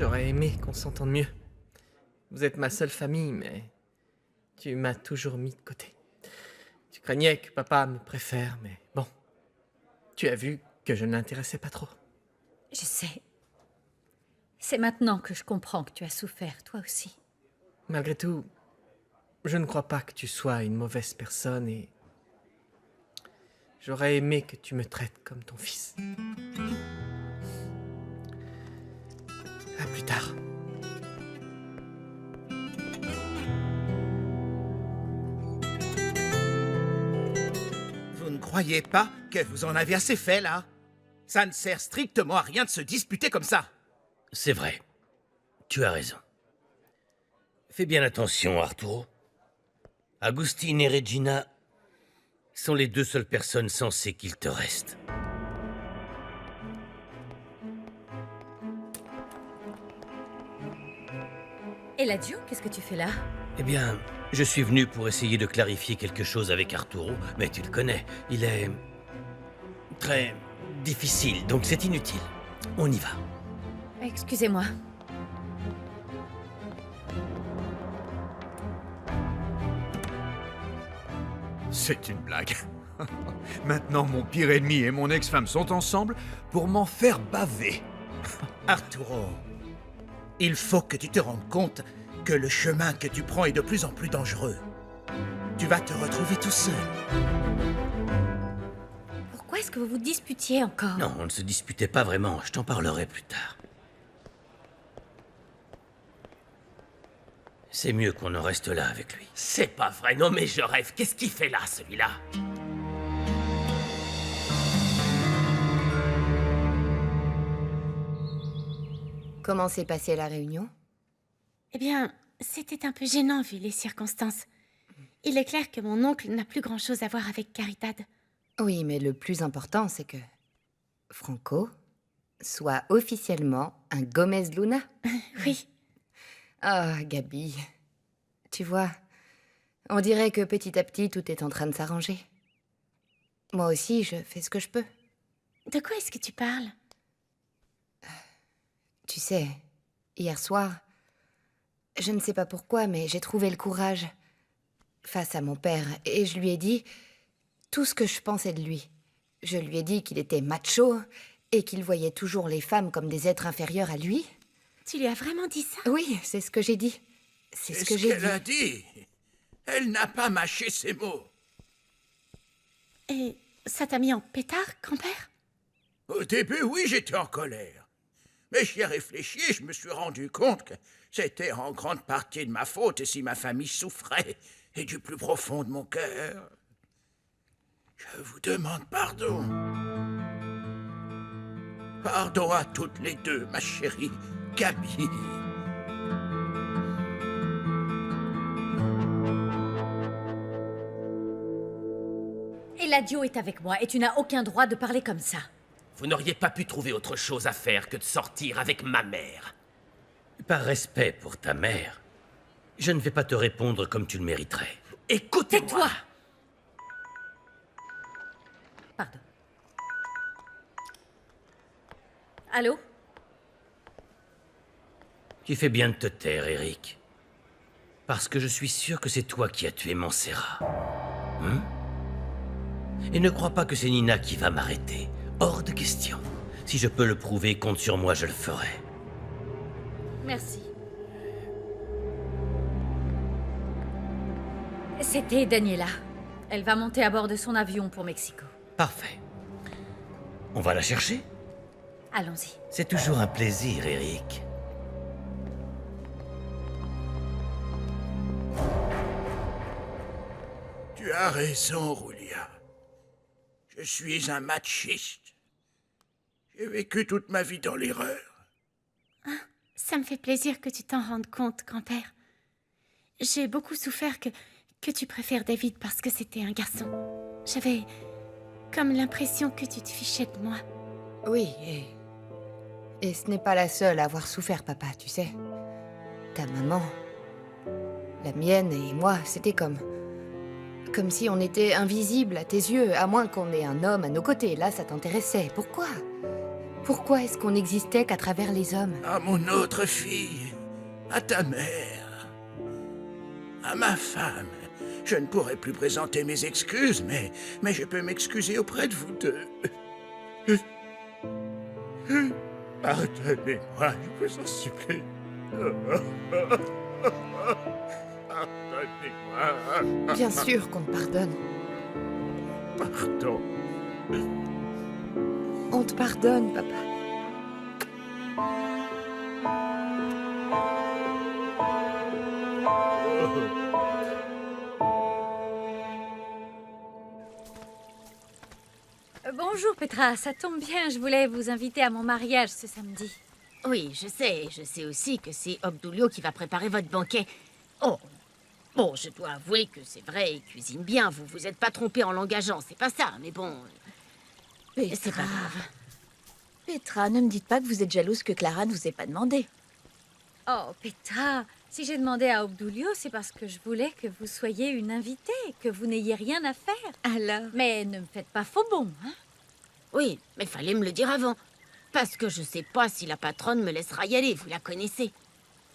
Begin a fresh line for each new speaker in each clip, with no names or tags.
J'aurais aimé qu'on s'entende mieux. Vous êtes ma seule famille, mais tu m'as toujours mis de côté. Tu craignais que papa me préfère, mais bon. Tu as vu que je ne l'intéressais pas trop.
Je sais. C'est maintenant que je comprends que tu as souffert, toi aussi.
Malgré tout, je ne crois pas que tu sois une mauvaise personne et j'aurais aimé que tu me traites comme ton fils. À plus tard.
Vous ne croyez pas que vous en avez assez fait, là? Ça ne sert strictement à rien de se disputer comme ça.
C'est vrai. Tu as raison. Fais bien attention, Arturo. Agustine et Regina sont les deux seules personnes sensées qu'il te reste.
Eladio, qu'est-ce que tu fais là?
Eh bien, je suis venu pour essayer de clarifier quelque chose avec Arturo, mais tu le connais, il est très difficile, donc c'est inutile. On y va.
Excusez-moi.
C'est une blague. Maintenant, mon pire ennemi et mon ex-femme sont ensemble pour m'en faire baver.
Arturo, il faut que tu te rendes compte que le chemin que tu prends est de plus en plus dangereux. Tu vas te retrouver tout seul.
Pourquoi est-ce que vous vous disputiez encore?
Non, on ne se disputait pas vraiment, je t'en parlerai plus tard. C'est mieux qu'on en reste là avec lui.
C'est pas vrai, non mais je rêve. Qu'est-ce qu'il fait là, celui-là?
Comment s'est passée la réunion?
Eh bien, c'était un peu gênant vu les circonstances. Il est clair que mon oncle n'a plus grand-chose à voir avec Caridad.
Oui, mais le plus important, c'est que Franco soit officiellement un Gomez Luna.
Oui.
Ah, Gabi. Tu vois, on dirait que petit à petit, tout est en train de s'arranger. Moi aussi, je fais ce que je peux.
De quoi est-ce que tu parles?
Tu sais, hier soir, je ne sais pas pourquoi, mais j'ai trouvé le courage face à mon père et je lui ai dit tout ce que je pensais de lui. Je lui ai dit qu'il était macho et qu'il voyait toujours les femmes comme des êtres inférieurs à lui.
Tu lui as vraiment dit ça?
Oui, c'est ce que j'ai dit. C'est ce que j'ai
qu'elle
dit.
a dit. Elle n'a pas mâché ses mots.
Et ça t'a mis en pétard, grand-père?
Au début, oui, j'étais en colère. Mais j'y ai réfléchi et je me suis rendu compte que c'était en grande partie de ma faute si ma famille souffrait et du plus profond de mon cœur. Je vous demande pardon. Pardon à toutes les deux, ma chérie Gabi.
Eladio est avec moi et tu n'as aucun droit de parler comme ça.
Vous n'auriez pas pu trouver autre chose à faire que de sortir avec ma mère.
Par respect pour ta mère, je ne vais pas te répondre comme tu le mériterais.
Écoutez-moi.
Tais-toi! Pardon. Allô?
Tu fais bien de te taire, Eric. Parce que je suis sûr que c'est toi qui as tué Montserrat. Et ne crois pas que c'est Nina qui va m'arrêter. Hors de question. Si je peux le prouver, compte sur moi, je le ferai.
Merci. C'était Daniela. Elle va monter à bord de son avion pour Mexico.
Parfait. On va la chercher?
Allons-y.
C'est toujours un plaisir, Eric.
Tu as raison, Julia. Je suis un machiste. J'ai vécu toute ma vie dans l'erreur.
Ça me fait plaisir que tu t'en rendes compte, grand-père. J'ai beaucoup souffert que tu préfères David parce que c'était un garçon. J'avais comme l'impression que tu te fichais de moi.
Oui, et ce n'est pas la seule à avoir souffert, papa, tu sais. Ta maman, la mienne et moi, c'était comme si on était invisibles à tes yeux, à moins qu'on ait un homme à nos côtés. Là, ça t'intéressait. Pourquoi? Pourquoi est-ce qu'on n'existait qu'à travers les hommes?
À mon autre fille, à ta mère, à ma femme. Je ne pourrai plus présenter mes excuses, mais je peux m'excuser auprès de vous deux. Pardonnez-moi, je vous en supplie. Pardonnez-moi.
Bien sûr qu'on te pardonne.
Pardon.
On te pardonne, papa.
Bonjour Petra, ça tombe bien, je voulais vous inviter à mon mariage ce samedi.
Oui, je sais aussi que c'est Obdulio qui va préparer votre banquet. Oh, bon, je dois avouer que c'est vrai, il cuisine bien, vous vous êtes pas trompé en l'engageant, c'est pas ça, mais bon... C'est pas grave.
Petra, ne me dites pas que vous êtes jalouse que Clara ne vous ait pas demandé.
Oh Petra, si j'ai demandé à Obdulio, c'est parce que je voulais que vous soyez une invitée, que vous n'ayez rien à faire.
Alors?
Mais ne me faites pas faux bon, hein?
Oui, mais fallait me le dire avant. Parce que je sais pas si la patronne me laissera y aller, vous la connaissez.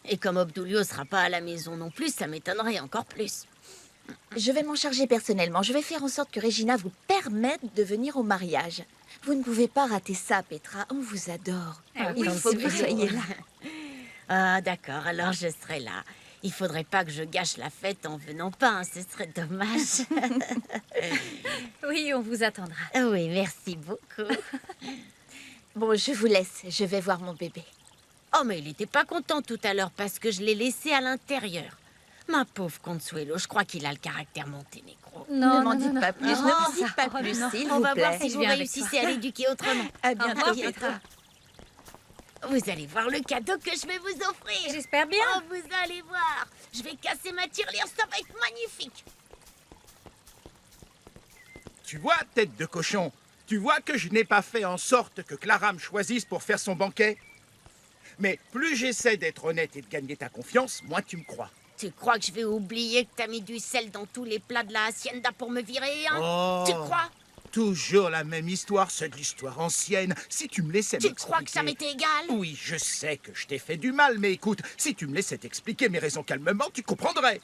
Et comme Obdulio sera pas à la maison non plus, ça m'étonnerait encore plus.
Je vais m'en charger personnellement. Je vais faire en sorte que Regina vous permette de venir au mariage. Vous ne pouvez pas rater ça, Petra. On vous adore. Il faut que vous soyez là.
Ah, d'accord, alors je serai là. Il faudrait pas que je gâche la fête en venant pas, hein, ce serait dommage.
Oui, on vous attendra.
Oui, merci beaucoup.
Bon, je vous laisse. Je vais voir mon bébé.
Oh, mais il était pas content tout à l'heure parce que je l'ai laissé à l'intérieur. Ma pauvre Consuelo, je crois qu'il a le caractère monténégro.
Ne m'en dites pas plus.
non,
Ne m'en dites pas
oh,
plus,
non.
s'il
On
vous
va voir
plaît.
si
Je
vous
viens avec
réussissez
toi.
à l'éduquer autrement.
À
Au
bientôt,
revoir,
Petra.
Petra.
Vous allez voir le cadeau que je vais vous offrir.
J'espère bien.
Oh, vous allez voir. Je vais casser ma tirelire, ça va être magnifique.
Tu vois, tête de cochon, tu vois que je n'ai pas fait en sorte que Clara me choisisse pour faire son banquet. Mais plus j'essaie d'être honnête et de gagner ta confiance, moins tu me crois.
Tu crois que je vais oublier que t'as mis du sel dans tous les plats de la hacienda pour me virer, hein?
Oh,
Tu crois?
Toujours la même histoire, c'est de l'histoire ancienne. Si tu me laissais
Tu
m'expliquer...
crois que ça m'était égal?
Oui, je sais que je t'ai fait du mal, mais écoute, si tu me laissais t'expliquer mes raisons calmement, tu comprendrais.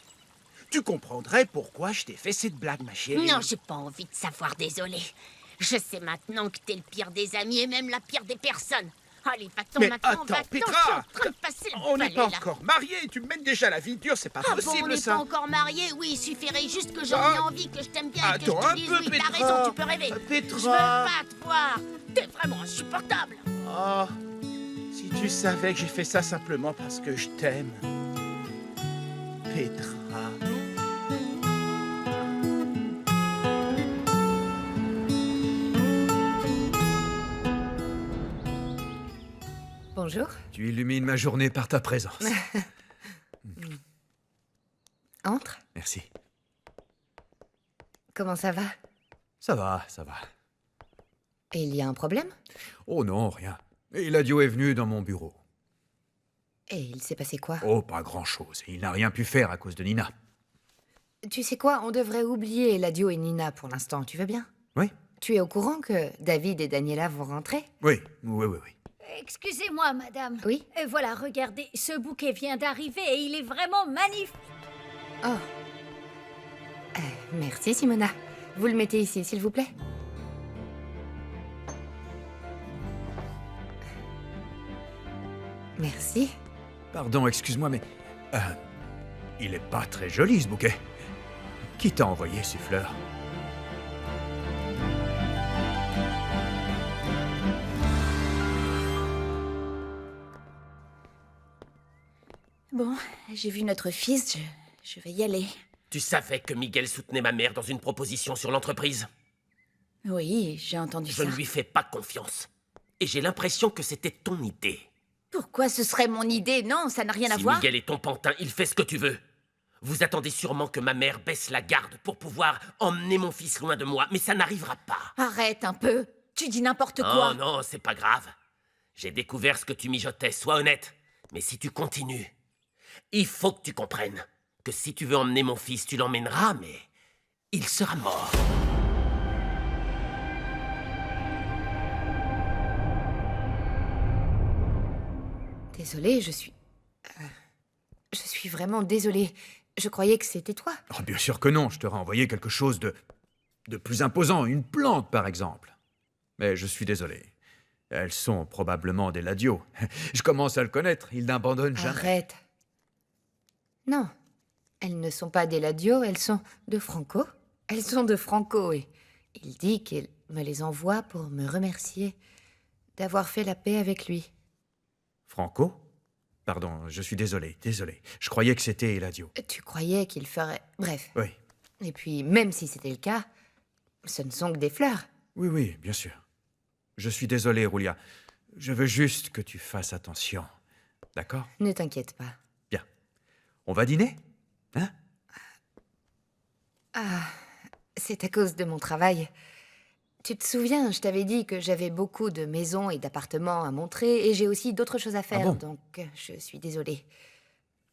Tu comprendrais pourquoi je t'ai fait cette blague, ma chérie.
Non, j'ai pas envie de savoir, désolé. Je sais maintenant que t'es le pire des amis et même la pire des personnes. Allez, va-t'en
Mais
maintenant,
attends,
va-t'en,
Petra,
je suis en train de passer le
on n'est
balai,
pas
là.
encore mariés, tu me mènes déjà la vie dure, c'est pas
Ah bon, on
possible
n'est
ça.
pas encore mariés? Oui, il suffirait juste que j'en
Ah.
ai envie, que je t'aime bien et que je
Attends
te
un
dise
peu,
oui,
Petra.
t'as raison, tu peux rêver.
Petra.
Je veux pas te voir. T'es vraiment insupportable.
Oh, si tu savais que j'ai fait ça simplement parce que je t'aime. Petra.
Bonjour.
Tu illumines ma journée par ta présence.
Entre.
Merci.
Comment ça va?
Ça va, ça va.
Et il y a un problème?
Oh non, rien. Et Eladio est venu dans mon bureau.
Et il s'est passé quoi?
Oh, pas grand-chose. Il n'a rien pu faire à cause de Nina.
Tu sais quoi? On devrait oublier Eladio et Nina pour l'instant. Tu veux bien?
Oui?
Tu es au courant que David et Daniela vont rentrer?
Oui, oui, oui, oui.
Excusez-moi, madame.
Oui?
Voilà, regardez, ce bouquet vient d'arriver et il est vraiment magnifique.
Oh. Merci, Simona. Vous le mettez ici, s'il vous plaît? Merci.
Pardon, excuse-moi, mais... il est pas très joli, ce bouquet. Qui t'a envoyé ces fleurs?
Bon, j'ai vu notre fils. Je vais y aller.
Tu savais que Miguel soutenait ma mère dans une proposition sur l'entreprise?
Oui, j'ai entendu
Je
ça.
ne lui fais pas confiance. Et j'ai l'impression que c'était ton idée.
Pourquoi ce serait mon idée? Non, ça n'a rien à
Si
voir.
Miguel est ton pantin, il fait ce que tu veux. Vous attendez sûrement que ma mère baisse la garde pour pouvoir emmener mon fils loin de moi, mais ça n'arrivera pas.
Arrête un peu. Tu dis n'importe quoi.
Oh non, c'est pas grave. J'ai découvert ce que tu mijotais, sois honnête. Mais si tu continues, il faut que tu comprennes que si tu veux emmener mon fils, tu l'emmèneras, mais il sera mort.
Désolée, je suis vraiment désolée. Je croyais que c'était toi.
Oh, bien sûr que non, je t'aurais envoyé quelque chose de plus imposant, une plante par exemple. Mais je suis désolé. Elles sont probablement des ladios. Je commence à le connaître, il n'abandonne jamais.
Arrête. Non, elles ne sont pas des ladios, elles sont de Franco. Elles sont de Franco et il dit qu'il me les envoie pour me remercier d'avoir fait la paix avec lui.
Franco? Pardon, je suis désolé. Je croyais que c'était Eladio.
Tu croyais qu'il ferait... Bref.
Oui.
Et puis, même si c'était le cas, ce ne sont que des fleurs.
Oui, bien sûr. Je suis désolé, Roulia. Je veux juste que tu fasses attention. D'accord?
Ne t'inquiète pas.
Bien. On va dîner? Hein?
Ah, c'est à cause de mon travail. Tu te souviens, je t'avais dit que j'avais beaucoup de maisons et d'appartements à montrer, et j'ai aussi d'autres choses à faire,
bon
donc je suis désolée.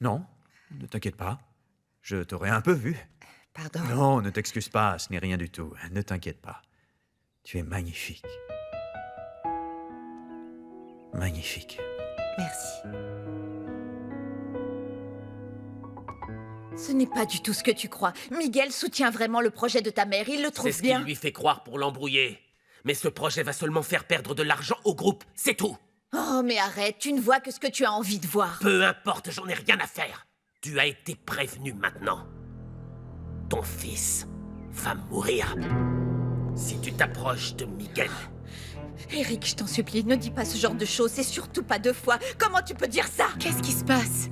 Non, ne t'inquiète pas. Je t'aurais un peu vu.
Pardon.
Non, ne t'excuse pas, ce n'est rien du tout. Ne t'inquiète pas. Tu es magnifique. Magnifique.
Merci.
Ce n'est pas du tout ce que tu crois. Miguel soutient vraiment le projet de ta mère. Il le
C'est
trouve
ce
bien.
qu'il lui fait croire pour l'embrouiller. Mais ce projet va seulement faire perdre de l'argent au groupe, c'est tout.
Oh, mais arrête, tu ne vois que ce que tu as envie de voir.
Peu importe, j'en ai rien à faire. Tu as été prévenu maintenant. Ton fils va mourir. Si tu t'approches de Miguel.
Eric, je t'en supplie, ne dis pas ce genre de choses, et surtout pas 2 fois. Comment tu peux dire ça?
Qu'est-ce qui se passe?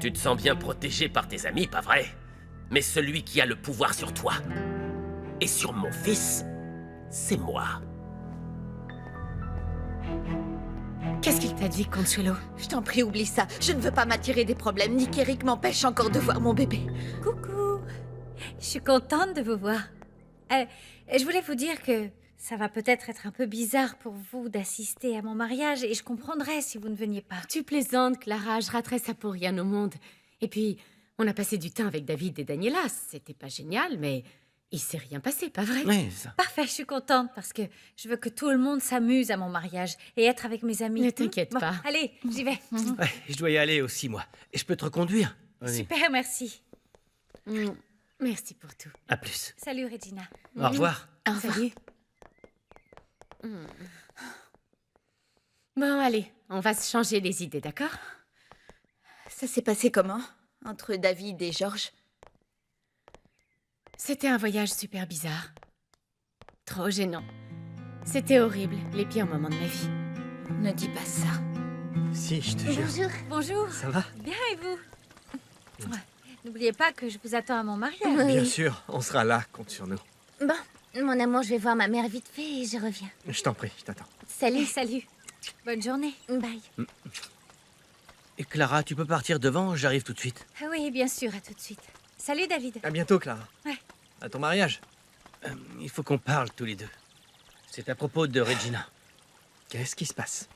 Tu te sens bien protégé par tes amis, pas vrai? Mais celui qui a le pouvoir sur toi et sur mon fils, c'est moi.
Qu'est-ce qu'il t'a dit, Consuelo?
Je t'en prie, oublie ça. Je ne veux pas m'attirer des problèmes, ni qu'Eric m'empêche encore de voir mon bébé.
Coucou. Je suis contente de vous voir. Je voulais vous dire que ça va peut-être être un peu bizarre pour vous d'assister à mon mariage et je comprendrais si vous ne veniez pas.
Tu plaisantes, Clara, je raterais ça pour rien au monde. Et puis, on a passé du temps avec David et Daniela. C'était pas génial, mais il s'est rien passé, pas vrai?
Oui, c'est ça.
Parfait, je suis contente parce que je veux que tout le monde s'amuse à mon mariage et être avec mes amis.
Ne t'inquiète
Bon,
pas.
Allez, j'y vais.
Ouais, je dois y aller aussi, moi. Et je peux te reconduire. Vas-y.
Super, merci.
Merci pour tout.
À plus.
Salut, Regina.
Au revoir.
Au revoir.
Salut. Bon, allez, on va se changer les idées, d'accord?
Ça s'est passé comment? Entre David et Georges?
C'était un voyage super bizarre. Trop gênant. C'était horrible, les pires moments de ma vie.
Ne dis pas ça.
Si, je te jure.
Bonjour.
Ça va?
Bien, et vous? Ouais. N'oubliez pas que je vous attends à mon mariage.
Bien sûr, on sera là, compte sur nous.
Bon, mon amour, je vais voir ma mère vite fait et je reviens.
Je t'en prie, je t'attends.
Salut.
Salut. Bonne journée.
Bye.
Et Clara, tu peux partir devant, j'arrive tout de suite.
Ah oui, bien sûr, à tout de suite. Salut, David.
À bientôt, Clara.
Ouais.
À ton mariage.
Il faut qu'on parle tous les deux. C'est à propos de Regina.
Qu'est-ce qui se passe?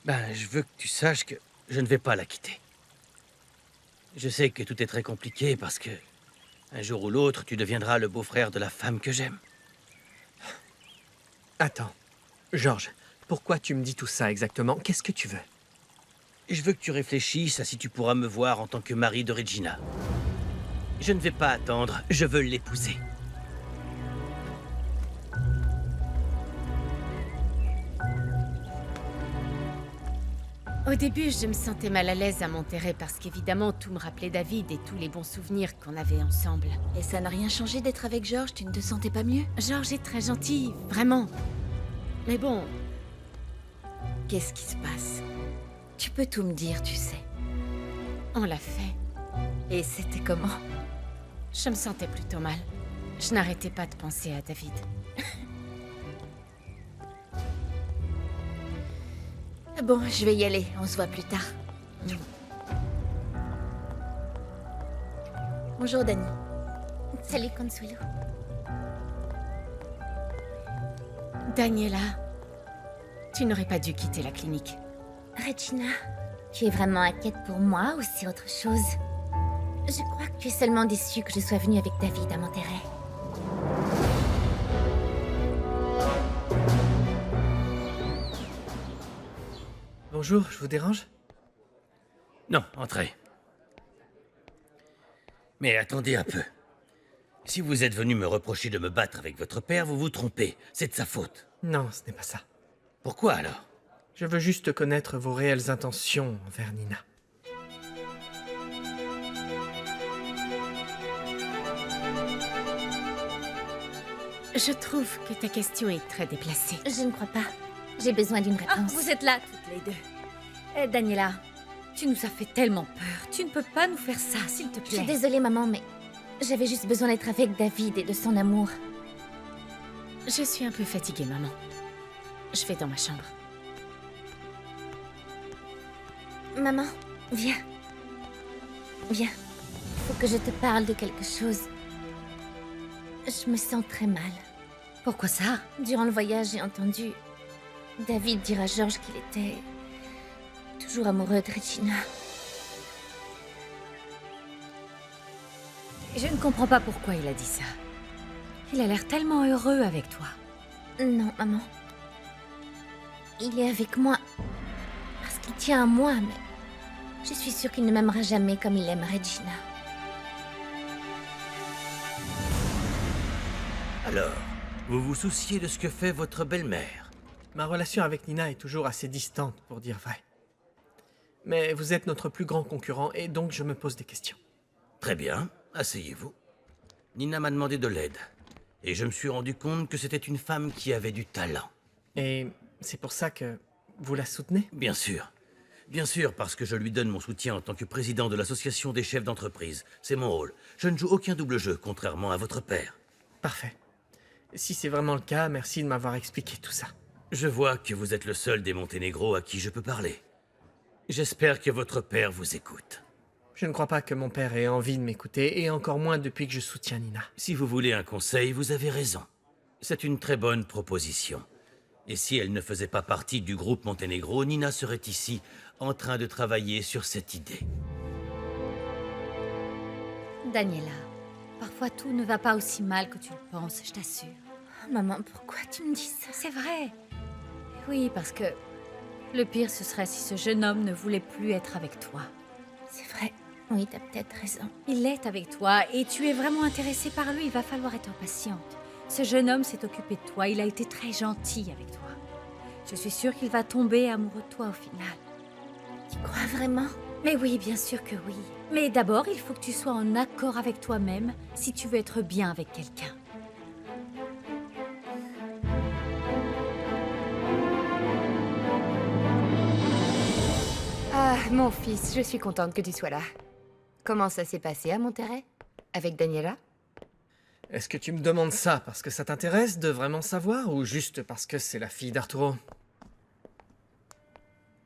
Ben, je veux que tu saches que je ne vais pas la quitter. Je sais que tout est très compliqué parce que un jour ou l'autre, tu deviendras le beau-frère de la femme que j'aime.
Attends. Georges, pourquoi tu me dis tout ça exactement? Qu'est-ce que tu veux?
Je veux que tu réfléchisses à si tu pourras me voir en tant que mari de Regina. Je ne vais pas attendre, je veux l'épouser.
Au début, je me sentais mal à l'aise à m'enterrer parce qu'évidemment, tout me rappelait David et tous les bons souvenirs qu'on avait ensemble.
Et ça n'a rien changé d'être avec Georges? Tu ne te sentais pas mieux?
Georges est très gentil, vraiment. Mais bon,
Qu'est-ce qui se passe? Tu peux tout me dire, tu sais.
on l'a fait.
Et c'était comment?
Je me sentais plutôt mal. Je n'arrêtais pas de penser à David.
Bon, je vais y aller. On se voit plus tard. Bonjour, Dani.
Salut, Consuelo.
Daniela, tu n'aurais pas dû quitter la clinique.
Regina, tu es vraiment inquiète pour moi ou c'est autre chose? Je crois que tu es seulement déçue que je sois venue avec David à m'enterrer.
Bonjour, je vous dérange?
Non, entrez. Mais attendez un peu. Si vous êtes venu me reprocher de me battre avec votre père, vous vous trompez. C'est de sa faute.
Non, ce n'est pas ça.
Pourquoi alors?
Je veux juste connaître vos réelles intentions envers Nina.
Je trouve que ta question est très déplacée.
Je ne crois pas. J'ai besoin d'une
Ah,
réponse.
vous êtes là, toutes les deux. Daniela, tu nous as fait tellement peur. Tu ne peux pas nous faire ça, s'il te
Je suis
plaît.
désolée, maman, mais j'avais juste besoin d'être avec David et de son amour.
Je suis un peu fatiguée, maman. Je vais dans ma chambre.
Maman, viens. Viens. Faut que je te parle de quelque chose. Je me sens très mal.
Pourquoi ça?
Durant le voyage, j'ai entendu David dire à George qu'il était toujours amoureux de Regina.
Je ne comprends pas pourquoi il a dit ça. Il a l'air tellement heureux avec toi.
Non, maman. Il est avec moi parce qu'il tient à moi, mais je suis sûre qu'il ne m'aimera jamais comme il aime Regina.
Alors, vous vous souciez de ce que fait votre belle-mère?
Ma relation avec Nina est toujours assez distante, pour dire vrai. Mais vous êtes notre plus grand concurrent et donc je me pose des questions.
Très bien, asseyez-vous. Nina m'a demandé de l'aide. Et je me suis rendu compte que c'était une femme qui avait du talent.
Et c'est pour ça que vous la soutenez?
Bien sûr. Bien sûr, parce que je lui donne mon soutien en tant que président de l'association des chefs d'entreprise. C'est mon rôle. Je ne joue aucun double jeu, contrairement à votre père.
Parfait. Si c'est vraiment le cas, merci de m'avoir expliqué tout ça.
Je vois que vous êtes le seul des Monténégro à qui je peux parler. J'espère que votre père vous écoute.
Je ne crois pas que mon père ait envie de m'écouter, et encore moins depuis que je soutiens Nina.
Si vous voulez un conseil, vous avez raison. C'est une très bonne proposition. Et si elle ne faisait pas partie du groupe Monténégro, Nina serait ici, en train de travailler sur cette idée.
Daniela, parfois tout ne va pas aussi mal que tu le penses, je t'assure.
Maman, pourquoi tu me dis ça?
C'est vrai. Oui, parce que le pire, ce serait si ce jeune homme ne voulait plus être avec toi.
C'est vrai. Oui, t'as peut-être raison.
Il est avec toi et tu es vraiment intéressée par lui. Il va falloir être patiente. Ce jeune homme s'est occupé de toi. Il a été très gentil avec toi. Je suis sûre qu'il va tomber amoureux de toi au final.
Tu crois vraiment?
Mais oui, bien sûr que oui. Mais d'abord, il faut que tu sois en accord avec toi-même si tu veux être bien avec quelqu'un.
Ah, mon fils, je suis contente que tu sois là. Comment ça s'est passé à Monterrey? Avec Daniela?
Est-ce que tu me demandes ça parce que ça t'intéresse de vraiment savoir ou juste parce que c'est la fille d'Arturo?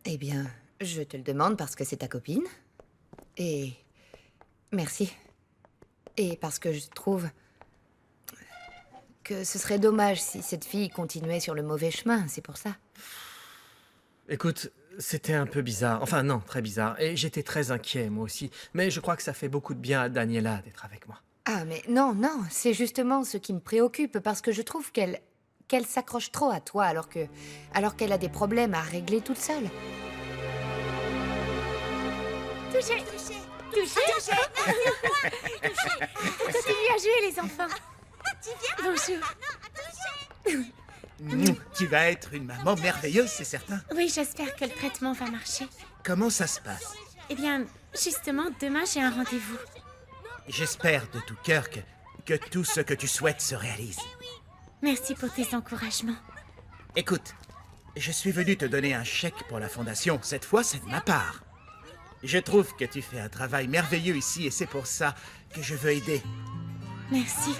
Eh bien, je te le demande parce que c'est ta copine. Et... merci. Et parce que je trouve... que ce serait dommage si cette fille continuait sur le mauvais chemin, c'est pour ça.
Écoute, c'était un peu bizarre. Enfin non, très bizarre. Et j'étais très inquiet, moi aussi. Mais je crois que ça fait beaucoup de bien à Daniela d'être avec moi.
Ah, mais non, non, c'est justement ce qui me préoccupe, parce que je trouve qu'elle s'accroche trop à toi alors qu'elle a des problèmes à régler toute seule.
Touché. Continuez à jouer, les enfants. Bonjour.
Tu vas être une maman merveilleuse, c'est certain.
Oui, j'espère que le traitement va marcher.
Comment ça se passe?
Eh bien, justement, demain, j'ai un rendez-vous.
J'espère de tout cœur que tout ce que tu souhaites se réalise.
Merci pour tes encouragements.
Écoute, je suis venu te donner un chèque pour la fondation. Cette fois, c'est de ma part. Je trouve que tu fais un travail merveilleux ici et c'est pour ça que je veux aider.
Merci.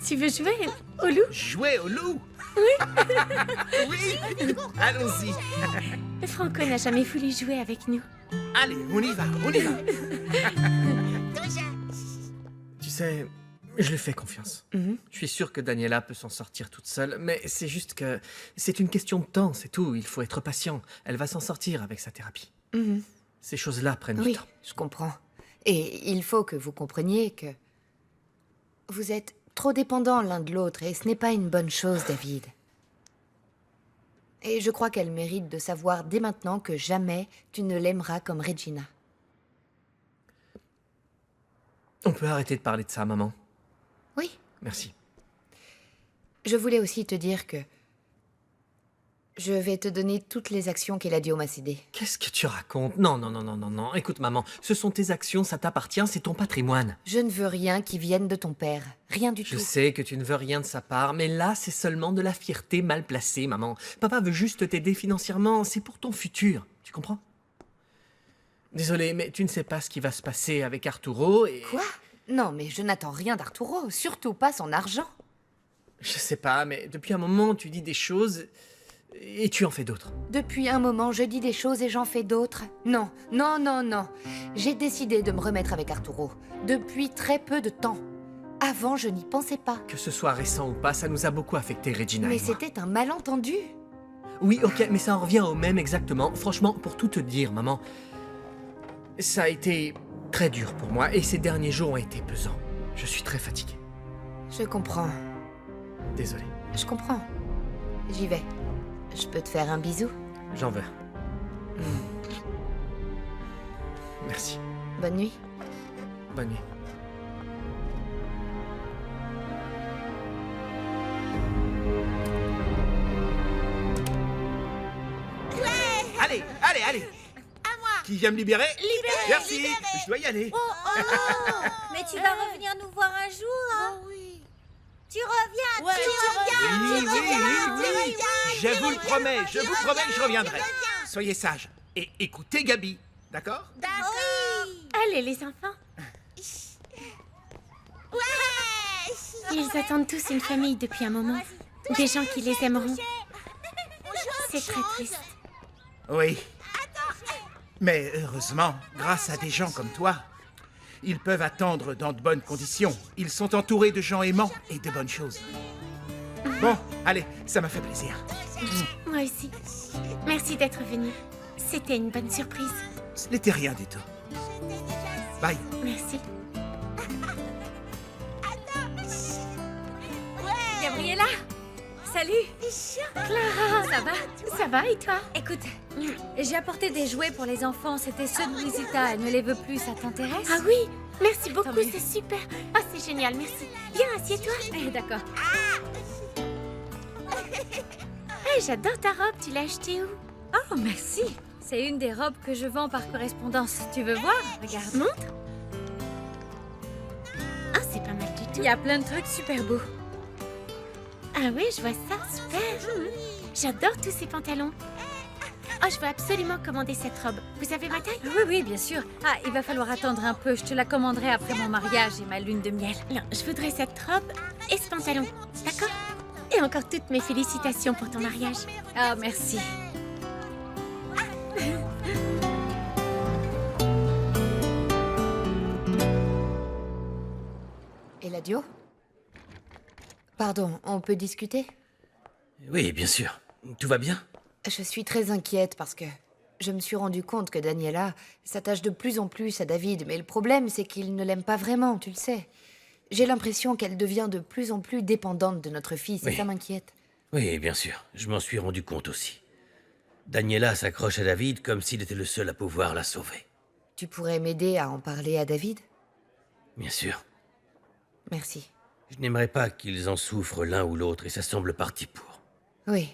Tu veux jouer au loup?
Jouer au loup? Oui. Oui. Allons-y.
Franco n'a jamais voulu jouer avec nous.
Allez, on y va, on y va.
Tu sais, je lui fais confiance. Je suis sûr que Daniela peut s'en sortir toute seule, mais c'est juste que c'est une question de temps, c'est tout. Il faut être patient. Elle va s'en sortir avec sa thérapie. Ces choses-là prennent du
Oui,
temps.
je comprends. Et il faut que vous compreniez que vous êtes trop dépendants l'un de l'autre et ce n'est pas une bonne chose, David. Et je crois qu'elle mérite de savoir dès maintenant que jamais tu ne l'aimeras comme Regina.
On peut arrêter de parler de ça, maman.
Oui.
Merci.
Je voulais aussi te dire que je vais te donner toutes les actions qu'Eladio m'a cédées.
Qu'est-ce que tu racontes? Non, non, non, non, non, non. Écoute, maman, ce sont tes actions, ça t'appartient, c'est ton patrimoine.
Je ne veux rien qui vienne de ton père. Rien du
Je
tout.
sais que tu ne veux rien de sa part, mais là, c'est seulement de la fierté mal placée, maman. Papa veut juste t'aider financièrement, c'est pour ton futur. Tu comprends? Désolé, mais tu ne sais pas ce qui va se passer avec Arturo et...
Quoi? Non, mais je n'attends rien d'Arturo, surtout pas son argent.
Je sais pas, mais depuis un moment, tu dis des choses et tu en fais d'autres.
Depuis un moment, je dis des choses et j'en fais d'autres. Non, non, non, non. J'ai décidé de me remettre avec Arturo. Depuis très peu de temps. Avant, je n'y pensais pas.
Que ce soit récent ou pas, ça nous a beaucoup affecté, Regina
Mais
et moi.
c'était un malentendu.
Oui, ok, mais ça en revient au même exactement. Franchement, pour tout te dire, maman, ça a été très dur pour moi et ces derniers jours ont été pesants. Je suis très fatigué.
Je comprends.
Désolé.
Je comprends. J'y vais. Je peux te faire un bisou?
J'en veux. Merci.
Bonne nuit.
Bonne nuit.
Allez, allez, allez.
À moi.
Qui vient me libérer?
Libéré,
Merci,
libéré.
je dois y aller.
Mais tu vas revenir nous voir un jour, hein?
Oh oui.
Tu reviens,
Ouais,
tu reviens.
Oui, oui, je vous le promets, je vous promets que je reviendrai. Soyez sages et écoutez Gabi, d'accord?
D'accord.
Allez, les enfants.
Ouais.
Ils attendent tous une famille depuis un moment. Des gens qui les aimeront. C'est très triste.
Oui. Mais heureusement, grâce à des gens comme toi, ils peuvent attendre dans de bonnes conditions. Ils sont entourés de gens aimants et de bonnes choses. Bon, allez, ça m'a fait plaisir.
Moi aussi. Merci d'être venu. C'était une bonne surprise.
Ce n'était rien du tout. Bye.
Merci.
Gabriella, salut.
Clara,
Ça va?
ça va et toi?
Écoute, j'ai apporté des jouets pour les enfants. C'était ceux de Louisita. Elle ne les veut plus. Ça t'intéresse?
Ah oui, merci beaucoup,
mieux.
c'est super. Ah, c'est génial, merci. Viens, assieds-toi.
D'accord.
Hey, j'adore ta robe, tu l'as achetée où?
Oh, merci. C'est une des robes que je vends par correspondance. Tu veux voir? Regarde.
Montre. Ah, c'est pas mal du tout.
Il y a plein de trucs super beaux.
Ah oui, je vois ça, super. J'adore tous ces pantalons. Oh, je veux absolument commander cette robe. Vous avez ma taille?
Oui, oui, bien sûr. Ah, il va falloir attendre un peu. Je te la commanderai après mon mariage et ma lune de miel.
Non, je voudrais cette robe et ce pantalon. D'accord? Et encore toutes mes félicitations pour ton mariage.
Ah, merci.
Eladio? Pardon, on peut discuter?
Oui, bien sûr. Tout va bien?
Je suis très inquiète parce que je me suis rendu compte que Daniela s'attache de plus en plus à David, mais le problème, c'est qu'il ne l'aime pas vraiment, tu le sais. J'ai l'impression qu'elle devient de plus en plus dépendante de notre fils, et
Oui.
ça m'inquiète.
Oui, bien sûr. Je m'en suis rendu compte aussi. Daniela s'accroche à David comme s'il était le seul à pouvoir la sauver.
Tu pourrais m'aider à en parler à David?
Bien sûr.
Merci.
Je n'aimerais pas qu'ils en souffrent l'un ou l'autre et ça semble parti pour.
Oui,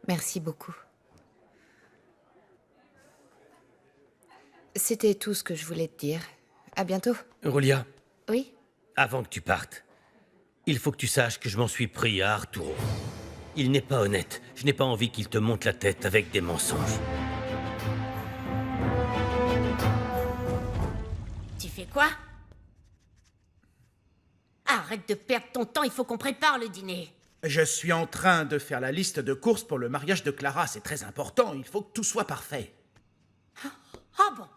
merci beaucoup. C'était tout ce que je voulais te dire. À bientôt.
Aurelia,
Oui?
avant que tu partes, il faut que tu saches que je m'en suis pris à Arturo. Il n'est pas honnête. Je n'ai pas envie qu'il te monte la tête avec des mensonges.
Tu fais quoi? Arrête de perdre ton temps, il faut qu'on prépare le dîner.
Je suis en train de faire la liste de courses pour le mariage de Clara. C'est très important. Il faut que tout soit parfait.
Ah bon?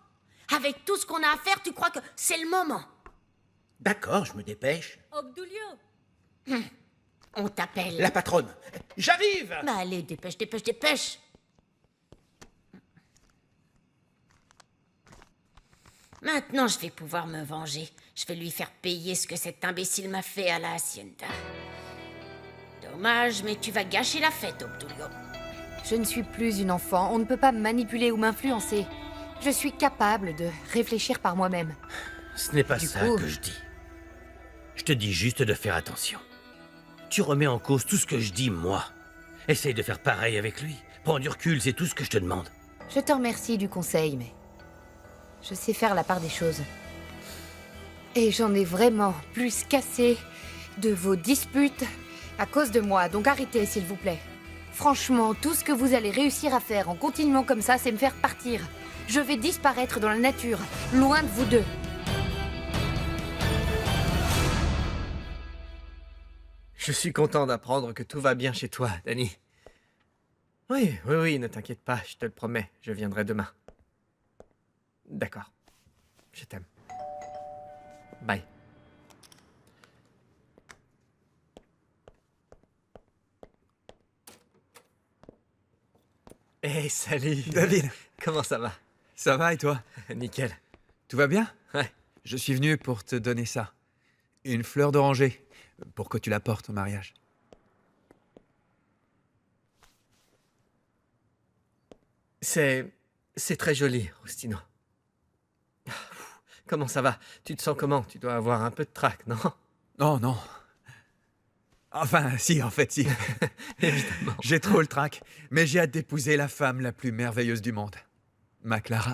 Avec tout ce qu'on a à faire, tu crois que c'est le moment?
D'accord, je me dépêche.
Obdulio.
On t'appelle.
La patronne. J'arrive!
Bah allez, dépêche, dépêche, dépêche. Maintenant, je vais pouvoir me venger. Je vais lui faire payer ce que cet imbécile m'a fait à la hacienda. Dommage, mais tu vas gâcher la fête, Obdulio.
Je ne suis plus une enfant. On ne peut pas me manipuler ou m'influencer. Je suis capable de réfléchir par moi-même.
Ce n'est pas
Du
ça
coup-
que je dis. Je te dis juste de faire attention. Tu remets en cause tout ce que je dis, moi. Essaye de faire pareil avec lui. Prends du recul, c'est tout ce que je te demande.
Je te remercie du conseil, mais je sais faire la part des choses. Et j'en ai vraiment plus qu'assez de vos disputes à cause de moi, donc arrêtez, s'il vous plaît. Franchement, tout ce que vous allez réussir à faire en continuant comme ça, c'est me faire partir. Je vais disparaître dans la nature, loin de vous deux.
Je suis content d'apprendre que tout va bien chez toi, Danny. Oui, ne t'inquiète pas, je te le promets, je viendrai demain. D'accord. Je t'aime. Bye. Hey, salut.
David,
Comment ça va?
ça va et toi?
Nickel.
Tout va bien?
Ouais.
Je suis venu pour te donner ça. Une fleur d'oranger, pour que tu la portes au mariage.
C'est très joli, Rustino. Comment ça va? Tu te sens comment? Tu dois avoir un peu de trac, non?
Oh non. Enfin, si, en fait, si.
Évidemment.
J'ai trop le trac, mais j'ai hâte d'épouser la femme la plus merveilleuse du monde. Ma Clara.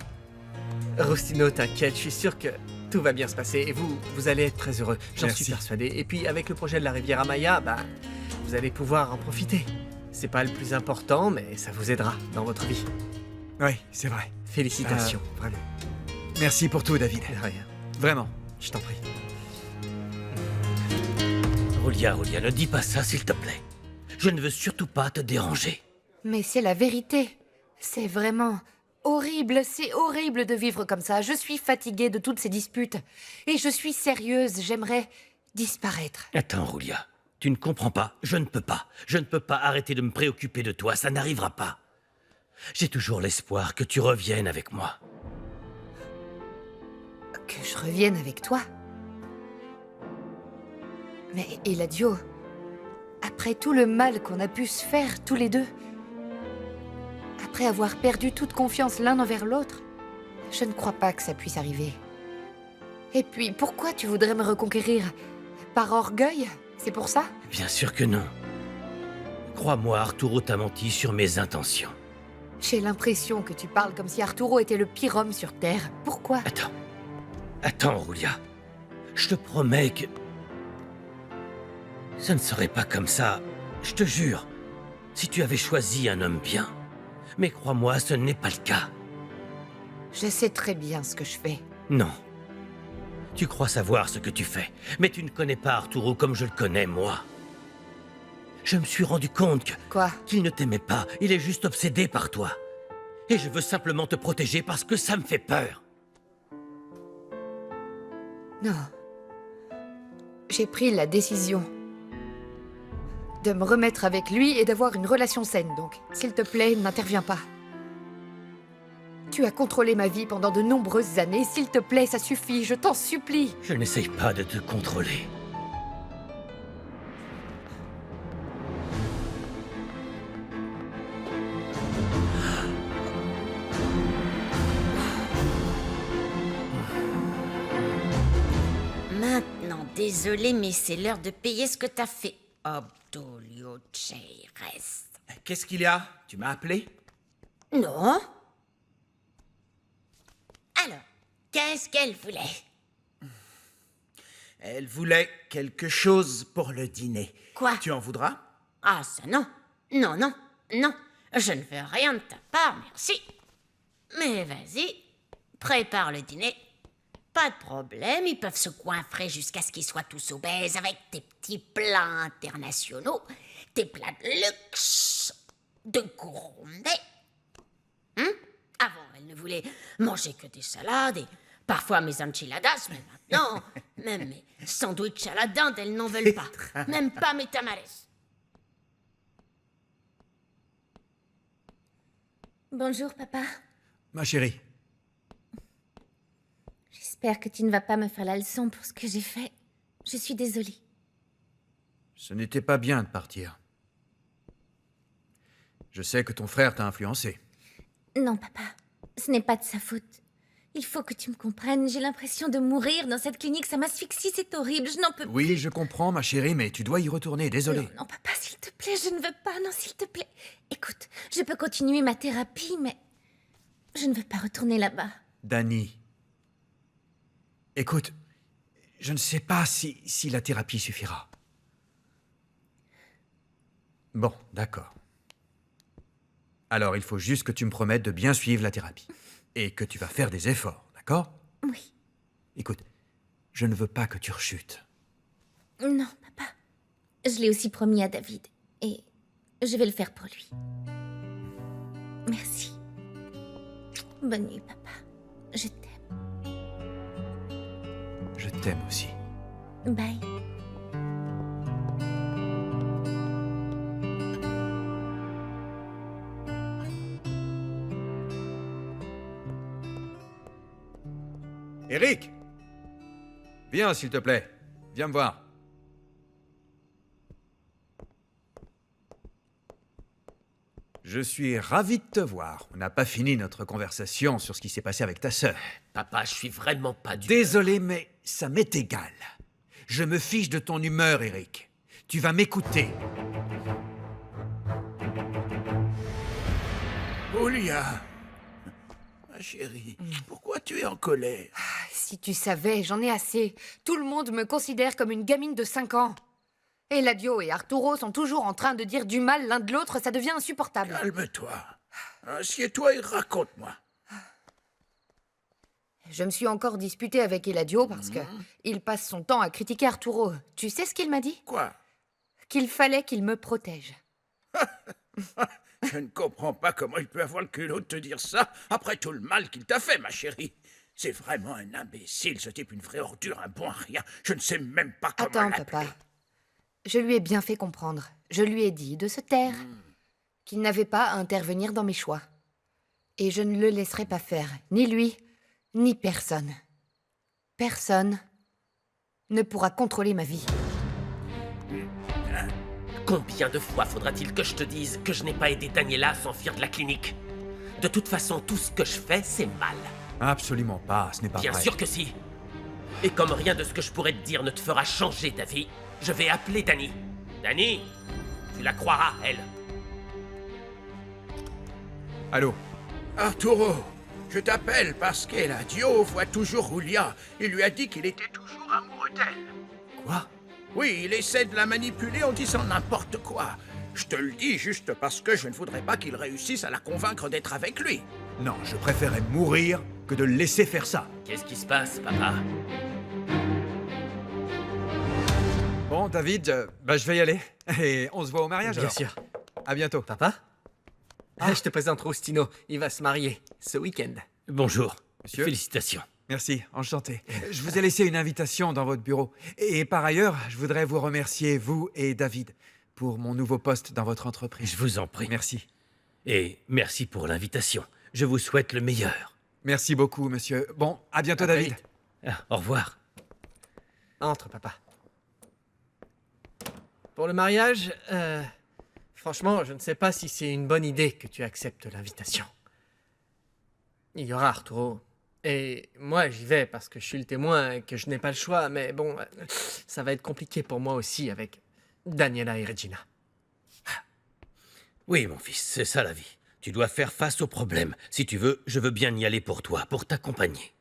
Rustino, t'inquiète, je suis sûr que tout va bien se passer et vous allez être très heureux. J'en
Merci.
suis persuadé. Et puis, avec le projet de la rivière Amaya, vous allez pouvoir en profiter. C'est pas le plus important, mais ça vous aidera dans votre vie.
Oui, c'est vrai.
Félicitations, vraiment.
Merci pour tout, David.
De rien.
Vraiment.
Je t'en prie.
Roulia, ne dis pas ça, s'il te plaît. Je ne veux surtout pas te déranger.
Mais c'est la vérité. C'est vraiment horrible, c'est horrible de vivre comme ça. Je suis fatiguée de toutes ces disputes. Et je suis sérieuse, j'aimerais disparaître.
Attends, Roulia. Tu ne comprends pas. Je ne peux pas. Je ne peux pas arrêter de me préoccuper de toi. Ça n'arrivera pas. J'ai toujours l'espoir que tu reviennes avec moi.
Que je revienne avec toi. Mais Eladio, après tout le mal qu'on a pu se faire tous les deux, après avoir perdu toute confiance l'un envers l'autre, je ne crois pas que ça puisse arriver. Et puis, pourquoi tu voudrais me reconquérir? Par orgueil? C'est pour ça?
Bien sûr que non. Crois-moi, Arturo t'a menti sur mes intentions.
J'ai l'impression que tu parles comme si Arturo était le pire homme sur Terre. Pourquoi?
Attends, Roulia. Je te promets que... Ce ne serait pas comme ça, je te jure. Si tu avais choisi un homme bien. Mais crois-moi, ce n'est pas le cas.
Je sais très bien ce que je fais.
Non. Tu crois savoir ce que tu fais, mais tu ne connais pas Arturo comme je le connais, moi. Je me suis rendu compte que...
Quoi?
Qu'il ne t'aimait pas, il est juste obsédé par toi. Et je veux simplement te protéger parce que ça me fait peur.
Non. J'ai pris la décision de me remettre avec lui et d'avoir une relation saine, donc, s'il te plaît, n'interviens pas. Tu as contrôlé ma vie pendant de nombreuses années, s'il te plaît, ça suffit, je t'en supplie.
Je n'essaye pas de te contrôler.
Maintenant, désolé, mais c'est l'heure de payer ce que t'as fait. Obdulio Cheires.
Qu'est-ce qu'il y a? Tu m'as appelé?
Non? Alors, qu'est-ce qu'elle voulait?
Elle voulait quelque chose pour le dîner.
Quoi?
Tu en voudras?
Ah, ça non. Non. Je ne veux rien de ta part, merci. Mais vas-y, prépare le dîner. Pas de problème, ils peuvent se coinfrer jusqu'à ce qu'ils soient tous obèses avec tes petits plats internationaux, tes plats de luxe, de gourmet. Avant, elle ne voulait manger que des salades et parfois mes enchiladas, mais maintenant, même mes sandwichs à la dinde, elles n'en veulent pas. Même pas mes tamales.
Bonjour, papa.
Ma chérie,
J'espère que tu ne vas pas me faire la leçon pour ce que j'ai fait. Je suis désolée.
ce n'était pas bien de partir. Je sais que ton frère t'a influencé.
Non, papa, ce n'est pas de sa faute. Il faut que tu me comprennes, j'ai l'impression de mourir dans cette clinique, ça m'asphyxie, c'est horrible, je n'en peux plus.
Oui, je comprends, ma chérie, mais tu dois y retourner, désolé.
Non, non, papa, s'il te plaît, je ne veux pas, non, s'il te plaît. Écoute, je peux continuer ma thérapie, mais je ne veux pas retourner là-bas.
Dani. Écoute, je ne sais pas si la thérapie suffira. Bon, d'accord. Alors, il faut juste que tu me promettes de bien suivre la thérapie. Et que tu vas faire des efforts, d'accord?
Oui.
Écoute, je ne veux pas que tu rechutes.
Non, papa. Je l'ai aussi promis à David. Et je vais le faire pour lui. Merci. Bonne nuit, papa. Je t'aime.
Je t'aime aussi.
Bye.
Eric! Viens, s'il te plaît. Viens me voir. Je suis ravi de te voir. On n'a pas fini notre conversation sur ce qui s'est passé avec ta sœur.
Papa, je suis vraiment pas du...
Désolé, mais ça m'est égal. Je me fiche de ton humeur, Eric. Tu vas m'écouter.
Julia, ma chérie, pourquoi tu es en colère?
Si tu savais, j'en ai assez. Tout le monde me considère comme une gamine de 5 ans. Eladio et Arturo sont toujours en train de dire du mal l'un de l'autre, ça devient insupportable.
Calme-toi. Assieds-toi et raconte-moi.
Je me suis encore disputée avec Eladio parce que il passe son temps à critiquer Arturo. Tu sais ce qu'il m'a dit?
Quoi?
Qu'il fallait qu'il me protège.
Je ne comprends pas comment il peut avoir le culot de te dire ça après tout le mal qu'il t'a fait, ma chérie. C'est vraiment un imbécile, ce type, une vraie ordure, un bon à rien. Je ne sais même pas comment
Attends,
l'appeler.
papa. Je lui ai bien fait comprendre. Je lui ai dit de se taire, qu'il n'avait pas à intervenir dans mes choix. Et je ne le laisserai pas faire, ni lui, ni personne. Personne ne pourra contrôler ma vie.
Combien de fois faudra-t-il que je te dise que je n'ai pas aidé Daniela à s'enfuir de la clinique? De toute façon, tout ce que je fais, c'est mal.
Absolument pas, ce n'est pas
Bien
vrai.
sûr que si. Et comme rien de ce que je pourrais te dire ne te fera changer d'avis, je vais appeler Dani. Dani, tu la croiras, elle.
Allô?
Arturo, je t'appelle parce qu'Eladio voit toujours Julia. Il lui a dit qu'il était toujours amoureux d'elle.
Quoi?
Oui, il essaie de la manipuler en disant n'importe quoi. Je te le dis juste parce que je ne voudrais pas qu'il réussisse à la convaincre d'être avec lui.
Non, je préférais mourir que de le laisser faire ça.
Qu'est-ce qui se passe, papa?
Bon, David, je vais y aller. Et on se voit au mariage,
Bien
alors.
sûr.
À bientôt.
Papa? Je te présente Roustino. Il va se marier ce week-end.
Bonjour.
Monsieur.
Félicitations.
Merci, enchanté. Je vous ai laissé une invitation dans votre bureau. Et par ailleurs, je voudrais vous remercier, vous et David, pour mon nouveau poste dans votre entreprise.
Je vous en prie.
Merci.
Et merci pour l'invitation. Je vous souhaite le meilleur.
Merci beaucoup, monsieur. Bon, à bientôt,
À très
David.
vite.
Au revoir.
Entre, papa. Pour le mariage, franchement, je ne sais pas si c'est une bonne idée que tu acceptes l'invitation. Il y aura Arturo. Et moi, j'y vais parce que je suis le témoin et que je n'ai pas le choix. Mais bon, ça va être compliqué pour moi aussi avec Daniela et Regina.
Oui, mon fils, c'est ça la vie. Tu dois faire face aux problèmes. Si tu veux, je veux bien y aller pour toi, pour t'accompagner.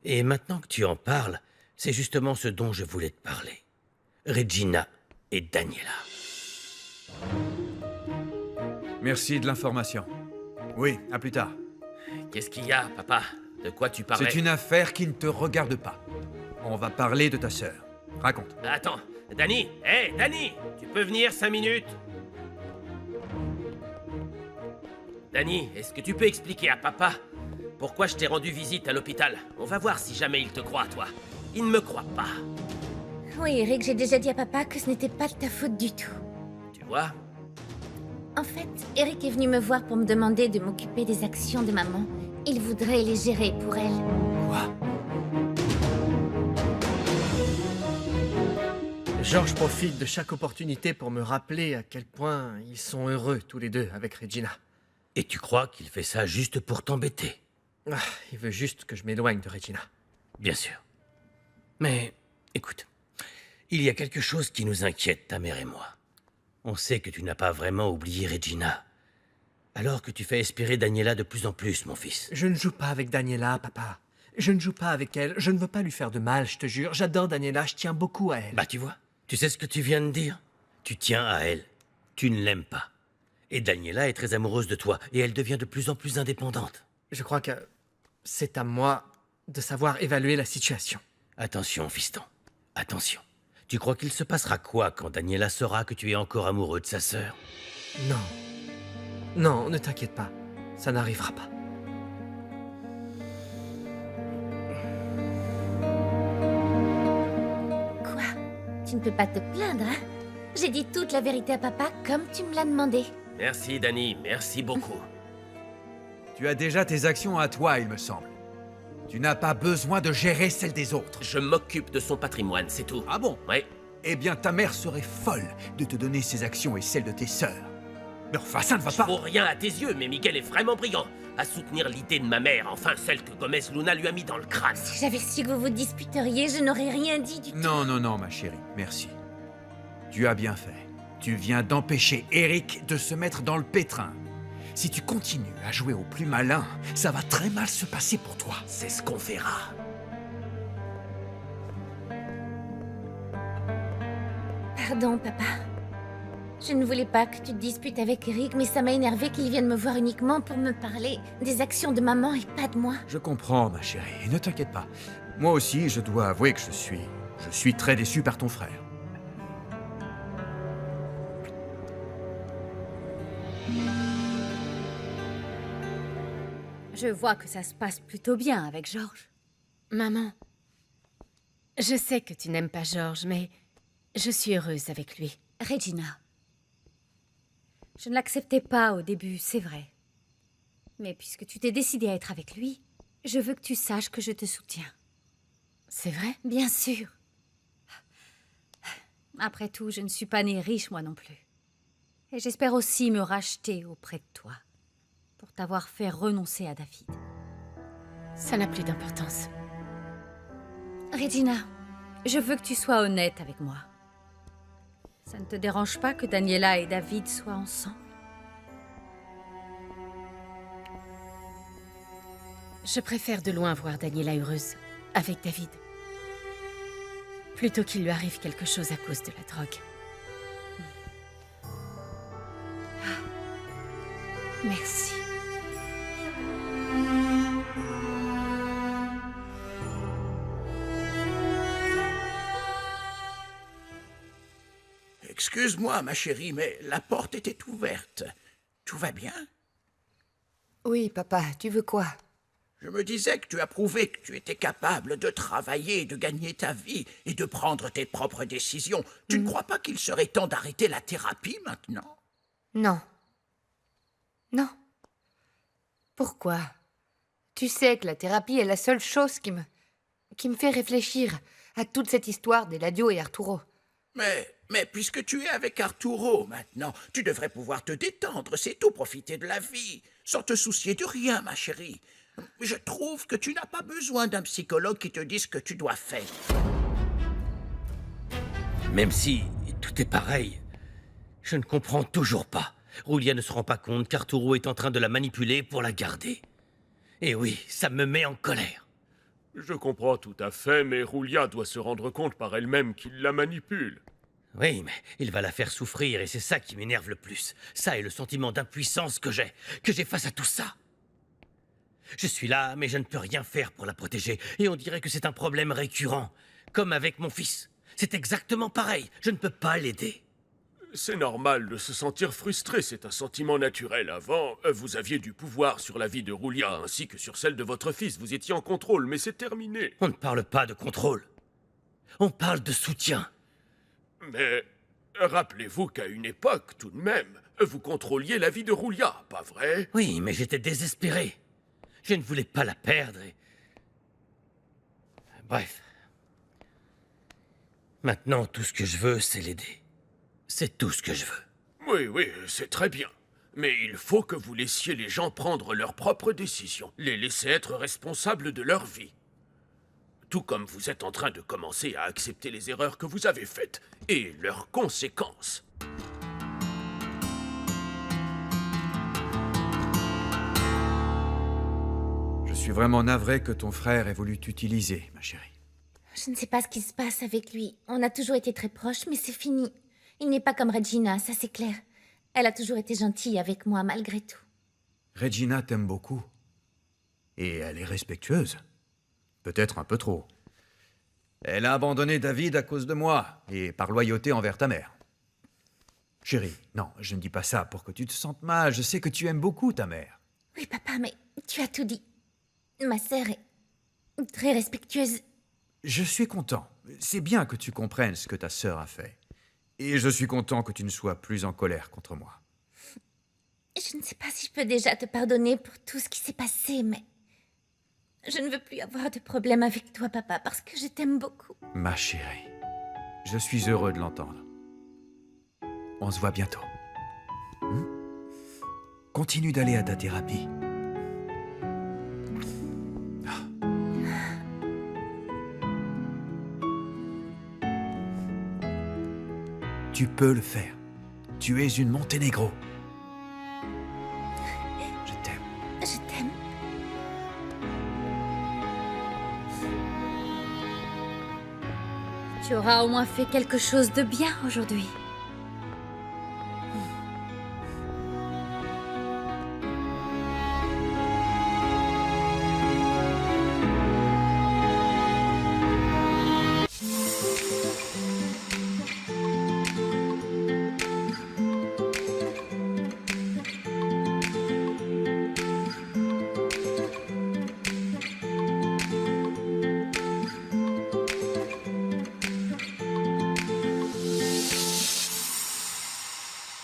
Et maintenant que tu en parles, c'est justement ce dont je voulais te parler. Regina et Daniela.
Merci de l'information. Oui, à plus tard.
Qu'est-ce qu'il y a, papa? De quoi tu parlais?
C'est une affaire qui ne te regarde pas. On va parler de ta sœur. Raconte.
Attends, Dani, hé, Dani, tu peux venir 5 minutes? Dani, est-ce que tu peux expliquer à papa pourquoi je t'ai rendu visite à l'hôpital? On va voir si jamais il te croit, toi. Il ne me croit pas.
Oui, Eric, j'ai déjà dit à papa que ce n'était pas de ta faute du tout.
Tu vois?
En fait, Eric est venu me voir pour me demander de m'occuper des actions de maman. Il voudrait les gérer pour elle.
Quoi?
George profite de chaque opportunité pour me rappeler à quel point ils sont heureux tous les deux avec Regina.
Et tu crois qu'il fait ça juste pour t'embêter?
Ah, il veut juste que je m'éloigne de Regina.
Bien sûr. Mais, écoute, il y a quelque chose qui nous inquiète, ta mère et moi. On sait que tu n'as pas vraiment oublié Regina. Alors que tu fais espérer Daniela de plus en plus, mon fils.
Je ne joue pas avec Daniela, papa. Je ne joue pas avec elle. Je ne veux pas lui faire de mal, je te jure. J'adore Daniela, je tiens beaucoup à elle.
Bah, tu vois, tu sais ce que tu viens de dire? Tu tiens à elle. Tu ne l'aimes pas. Et Daniela est très amoureuse de toi, et elle devient de plus en plus indépendante.
Je crois que c'est à moi de savoir évaluer la situation.
Attention, fiston. Attention. Tu crois qu'il se passera quoi quand Daniela saura que tu es encore amoureux de sa sœur?
Non. Non, ne t'inquiète pas. Ça n'arrivera pas.
Quoi? Tu ne peux pas te plaindre, hein? J'ai dit toute la vérité à papa comme tu me l'as demandé.
Merci, Danny, merci beaucoup.
Tu as déjà tes actions à toi, il me semble. Tu n'as pas besoin de gérer celles des autres.
Je m'occupe de son patrimoine, c'est tout.
Ah bon?
Ouais.
Eh bien, ta mère serait folle de te donner ses actions et celles de tes sœurs. Mais enfin, ça ne va
Je
pas.
vaux rien à tes yeux, mais Miguel est vraiment brillant. À soutenir l'idée de ma mère, enfin celle que Gomez Luna lui a mis dans le crâne.
Si j'avais su que vous vous disputeriez, je n'aurais rien dit du tout.
Non, non, non, ma chérie, merci. Tu as bien fait. Tu viens d'empêcher Eric de se mettre dans le pétrin. Si tu continues à jouer au plus malin, ça va très mal se passer pour toi.
C'est ce qu'on verra.
Pardon, papa. Je ne voulais pas que tu te disputes avec Eric, mais ça m'a énervé qu'il vienne me voir uniquement pour me parler des actions de maman et pas de moi.
Je comprends, ma chérie, et ne t'inquiète pas. Moi aussi, je dois avouer que je suis très déçu par ton frère.
Je vois que ça se passe plutôt bien avec Georges.
Maman, je sais que tu n'aimes pas Georges, mais je suis heureuse avec lui.
Regina, je ne l'acceptais pas au début, c'est vrai. Mais puisque tu t'es décidée à être avec lui, je veux que tu saches que je te soutiens.
C'est vrai?
Bien sûr. Après tout, je ne suis pas née riche, moi non plus. Et j'espère aussi me racheter auprès de toi, pour t'avoir fait renoncer à David.
Ça n'a plus d'importance.
Regina, je veux que tu sois honnête avec moi. Ça ne te dérange pas que Daniela et David soient ensemble?
Je préfère de loin voir Daniela heureuse avec David, plutôt qu'il lui arrive quelque chose à cause de la drogue.
Merci.
Excuse-moi, ma chérie, mais la porte était ouverte. Tout va bien?
Oui, papa, tu veux quoi?
Je me disais que tu as prouvé que tu étais capable de travailler, de gagner ta vie et de prendre tes propres décisions. Tu ne crois pas qu'il serait temps d'arrêter la thérapie maintenant?
Non. Non. Pourquoi? Tu sais que la thérapie est la seule chose qui me fait réfléchir à toute cette histoire d'Eladio et Arturo.
Mais puisque tu es avec Arturo maintenant, tu devrais pouvoir te détendre, c'est tout, profiter de la vie, sans te soucier de rien, ma chérie. Je trouve que tu n'as pas besoin d'un psychologue qui te dise ce que tu dois faire.
Même si tout est pareil, je ne comprends toujours pas. Roulia ne se rend pas compte qu'Arturo est en train de la manipuler pour la garder. Et oui, ça me met en colère.
Je comprends tout à fait, mais Roulia doit se rendre compte par elle-même qu'il la manipule.
Oui, mais il va la faire souffrir et c'est ça qui m'énerve le plus. Ça et le sentiment d'impuissance que j'ai face à tout ça. Je suis là, mais je ne peux rien faire pour la protéger. Et on dirait que c'est un problème récurrent. Comme avec mon fils. C'est exactement pareil. Je ne peux pas l'aider.
C'est normal de se sentir frustré, c'est un sentiment naturel. Avant, vous aviez du pouvoir sur la vie de Roulia, ainsi que sur celle de votre fils. Vous étiez en contrôle, mais c'est terminé.
On ne parle pas de contrôle. On parle de soutien.
Mais rappelez-vous qu'à une époque, tout de même, vous contrôliez la vie de Roulia, pas vrai?
Oui, mais j'étais désespéré. Je ne voulais pas la perdre et... Bref. Maintenant, tout ce que je veux, c'est l'aider. C'est tout ce que je veux.
Oui, oui, c'est très bien. Mais il faut que vous laissiez les gens prendre leurs propres décisions, les laisser être responsables de leur vie. Tout comme vous êtes en train de commencer à accepter les erreurs que vous avez faites et leurs conséquences.
Je suis vraiment navré que ton frère ait voulu t'utiliser, ma chérie.
Je ne sais pas ce qui se passe avec lui. On a toujours été très proches, mais c'est fini. Il n'est pas comme Regina, ça c'est clair. Elle a toujours été gentille avec moi, malgré tout.
Regina t'aime beaucoup. Et elle est respectueuse. Peut-être un peu trop. Elle a abandonné David à cause de moi, et par loyauté envers ta mère. Chérie, non, je ne dis pas ça pour que tu te sentes mal. Je sais que tu aimes beaucoup ta mère.
Oui, papa, mais tu as tout dit. Ma sœur est très respectueuse.
Je suis content. C'est bien que tu comprennes ce que ta sœur a fait. Et je suis content que tu ne sois plus en colère contre moi.
Je ne sais pas si je peux déjà te pardonner pour tout ce qui s'est passé, mais... Je ne veux plus avoir de problème avec toi, papa, parce que je t'aime beaucoup.
Ma chérie, je suis heureux de l'entendre. On se voit bientôt. Continue d'aller à ta thérapie. Tu peux le faire. Tu es une Monténégro. Je t'aime.
Je t'aime.
Tu auras au moins fait quelque chose de bien aujourd'hui.